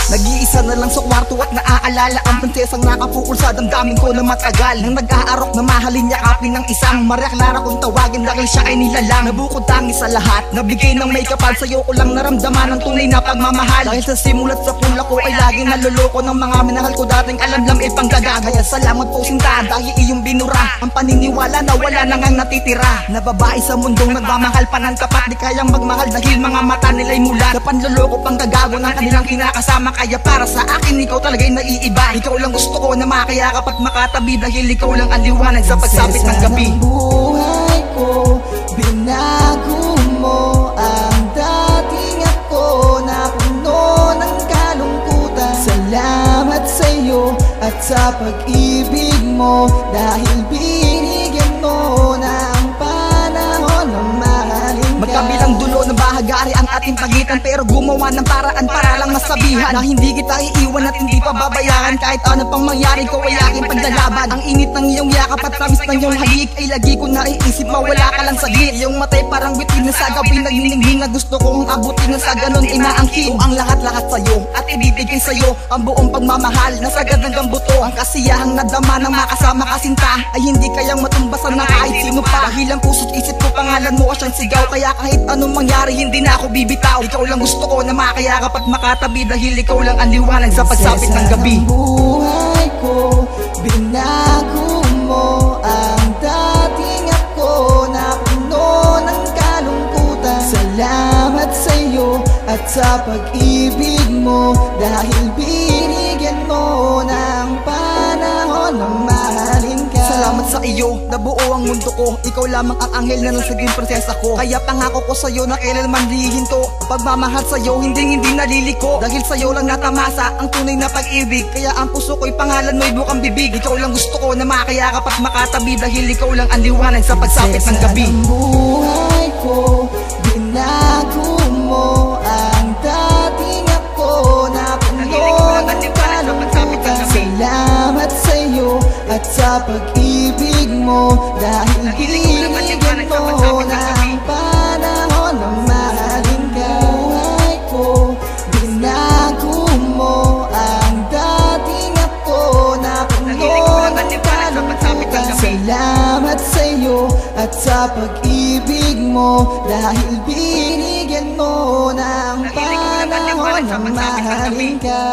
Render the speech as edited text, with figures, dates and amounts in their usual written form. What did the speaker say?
Nag-iisa na lang sa kwarto at naaalala ang prinsesang nakapukol sa damdamin ko na matagal. Nang nag-aarok na mahalin yakapin ng isang Maria Clara kung tawagin dahil siya ay nilalang. Nabukod tangi sa lahat, nabigay ng may kapal. Sa'yo ko lang naramdaman ang tunay na pagmamahal. Dahil sa simulat sa pula ko ay laging naluloko ng mga minahal ko dating alamlam ipanggaga. Kaya salamat po sinta dahil iyong binura ang paniniwala na wala nang ang natitira. Na babae sa mundong nagmamahal pa ng tapat, di kayang magmahal dahil mga mata nila'y mula sa panluloko pang gagago ng kanilang kinakasama. Kaya para sa akin ikaw talaga'y naiiba. Ikaw lang gusto ko na makayakap at makatabi dahil ikaw lang ang liwanag sa pagsapit ng gabi. Sa buhay ko, binago mo ang dating ako na puno ng kalungkutan. Salamat sa'yo at sa pag-ibig mo dahil binigyan mo ng panahon na mahalin ka. Magkabilang dulo na bahagari ang ating pagitan, pero gumawa ng paraan para lang masabihan na hindi kita iiwan at hindi pa babayaan. Kahit ano pang mangyari ko ay aking paglalaban. Ang init ng iyong yakap at tamis ng iyong halik ay lagi ko naiisip, mawala ka lang saglit. Iyong matay parang bitin na sa gabi, nagniningning na gusto kong abutin na sa ganon inaangkin ko ang lahat-lahat sa'yo at ibibigay sa'yo ang buong pagmamahal na sagad hanggang buto. Ang kasiyahang nadama ng makasama kasinta ay hindi kayang matumbasan ng kahit sino pa. Dahil ang puso't isip ko pangalan mo ka siyang sigaw. Kaya kahit anong mangyari hindi na ako bibitaw. Ikaw lang gusto ko na makayakap at makatabi dahil ikaw lang ang liwanag sa pagsapit ng gabi. Sa buhay ko, binago mo ang dating ako na puno ng kalungkutan. Salamat sa'yo at sa pag-ibig mo dahil binigyan mo ng panahon na mahalin ka. Salamat sa iyo, nabuo ang mundo ko. Ikaw lamang ang anghel na nasaging prinsesa ko. Kaya pangako ko sa'yo na kailanman di hinto. Pagmamahal sa'yo, hindi naliliko. Dahil sa'yo lang natamasa ang tunay na pag-ibig. Kaya ang puso ko'y pangalan mo'y bukang bibig. Ikaw lang gusto ko na makayakap at makatabi dahil ikaw lang ang liwanag sa pagsapit ng gabi. Sa buhay ko, binago mo ang dating ako na puno ng kalungkutan. Salamat sa'yo at sa pag-ibig mo dahil binigyan mo ng panahon na mahalin ka. Buhay ko, binago mo ang dating ako na puno ng kalungkutan. Salamat sa'yo at sa pag-ibig mo dahil binigyan mo ng panahon na mahalin ka.